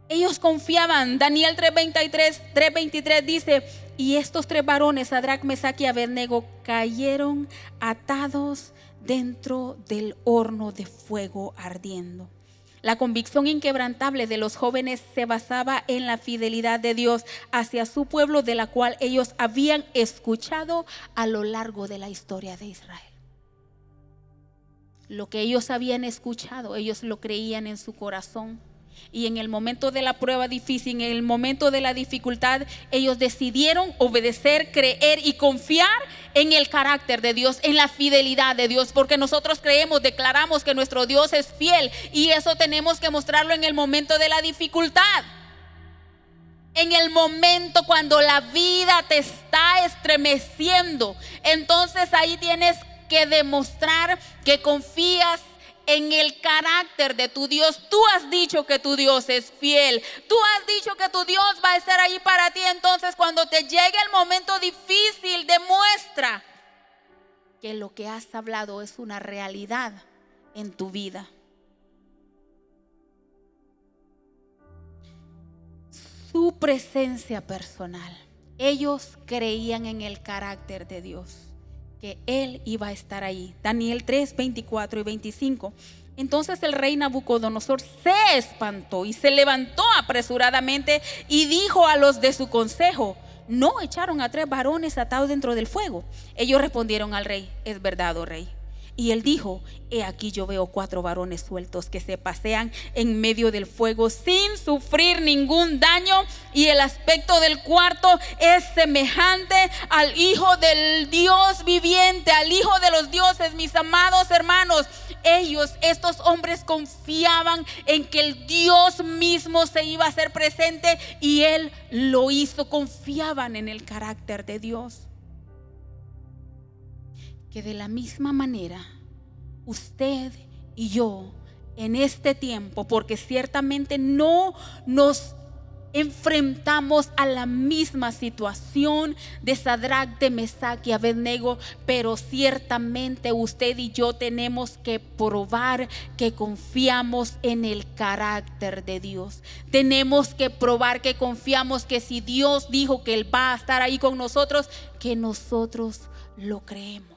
Ellos confiaban. Daniel 3:23 dice: y estos 3 varones, Sadrach, Mesach y Abednego, cayeron atados dentro del horno de fuego ardiendo. La convicción inquebrantable de los jóvenes se basaba en la fidelidad de Dios hacia su pueblo, de la cual ellos habían escuchado a lo largo de la historia de Israel. Lo que ellos habían escuchado, ellos lo creían en su corazón. Y en el momento de la prueba difícil, en el momento de la dificultad, ellos decidieron obedecer, creer y confiar en el carácter de Dios, en la fidelidad de Dios, porque nosotros creemos, declaramos que nuestro Dios es fiel, y eso tenemos que mostrarlo en el momento de la dificultad. En el momento cuando la vida te está estremeciendo, entonces ahí tienes que demostrar que confías en el carácter de tu Dios. Tú has dicho que tu Dios es fiel. Tú has dicho que tu Dios va a estar ahí para ti. Entonces, cuando te llegue el momento difícil, demuestra que lo que has hablado es una realidad en tu vida. Su presencia personal. Ellos creían en el carácter de Dios, que Él iba a estar ahí. Daniel 3, 24 y 25. Entonces el rey Nabucodonosor se espantó y se levantó apresuradamente y dijo a los de su consejo: ¿no echaron a 3 varones atados dentro del fuego? Ellos respondieron al rey: es verdad, oh rey. Y él dijo: he aquí yo veo 4 varones sueltos que se pasean en medio del fuego sin sufrir ningún daño, y el aspecto del cuarto es semejante al Hijo del Dios viviente, al Hijo de los dioses. Mis amados hermanos, estos hombres confiaban en que el Dios mismo se iba a hacer presente, y Él lo hizo. Confiaban en el carácter de Dios. Que de la misma manera usted y yo en este tiempo, porque ciertamente no nos enfrentamos a la misma situación de Sadrach, de Mesach y Abednego, pero ciertamente usted y yo tenemos que probar que confiamos en el carácter de Dios. Tenemos que probar que confiamos que si Dios dijo que Él va a estar ahí con nosotros, que nosotros lo creemos.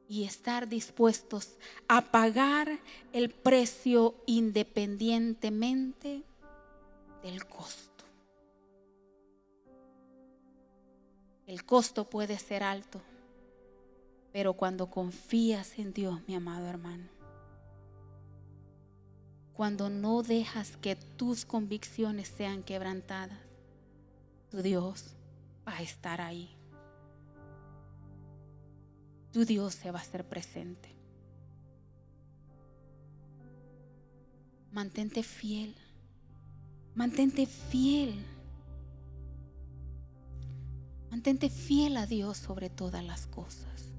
Y estar dispuestos a pagar el precio independientemente del costo. El costo puede ser alto, pero cuando confías en Dios, mi amado hermano, cuando no dejas que tus convicciones sean quebrantadas, tu Dios va a estar ahí. Tu Dios se va a hacer presente. Mantente fiel. Mantente fiel. Mantente fiel a Dios sobre todas las cosas.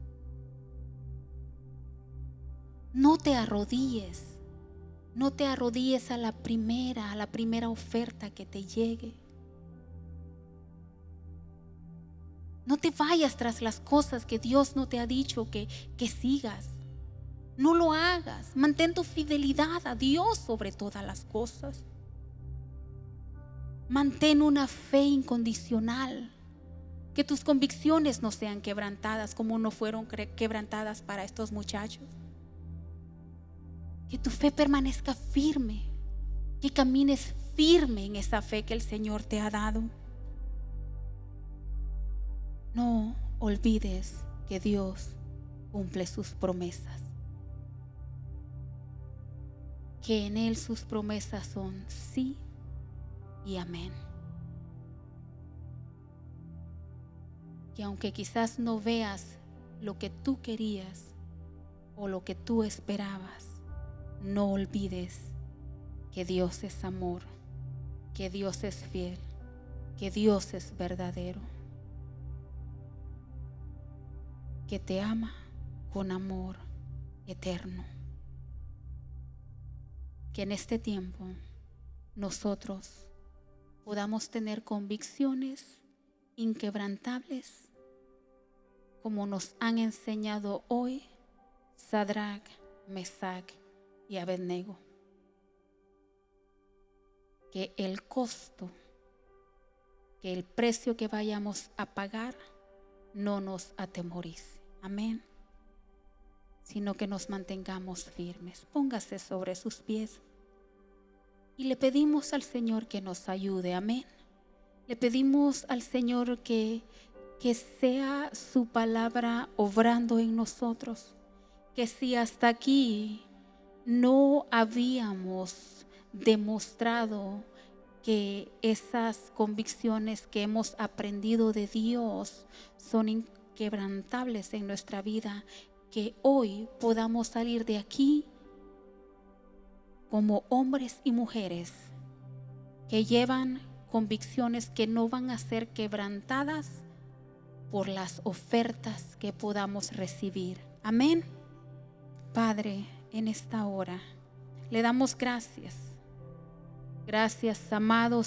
No te arrodilles. No te arrodilles a la primera oferta que te llegue. No te vayas tras las cosas que Dios no te ha dicho que sigas. No lo hagas. Mantén tu fidelidad a Dios sobre todas las cosas. Mantén una fe incondicional. Que tus convicciones no sean quebrantadas como no fueron quebrantadas para estos muchachos. Que tu fe permanezca firme. Que camines firme en esa fe que el Señor te ha dado. No olvides que Dios cumple sus promesas. Que en Él sus promesas son sí y amén. Que aunque quizás no veas lo que tú querías o lo que tú esperabas, no olvides que Dios es amor, que Dios es fiel, que Dios es verdadero, que te ama con amor eterno. Que en este tiempo nosotros podamos tener convicciones inquebrantables como nos han enseñado hoy Sadrach, Mesach y Abednego. Que el costo, que el precio que vayamos a pagar no nos atemorice. Amén. Sino que nos mantengamos firmes. Póngase sobre sus pies y le pedimos al Señor que nos ayude. Amén. Le pedimos al Señor que sea su palabra obrando en nosotros. Que si hasta aquí no habíamos demostrado que esas convicciones que hemos aprendido de Dios son inquebrantables en nuestra vida, que hoy podamos salir de aquí como hombres y mujeres que llevan convicciones que no van a ser quebrantadas por las ofertas que podamos recibir. Amén. Padre, en esta hora le damos gracias. Gracias, amado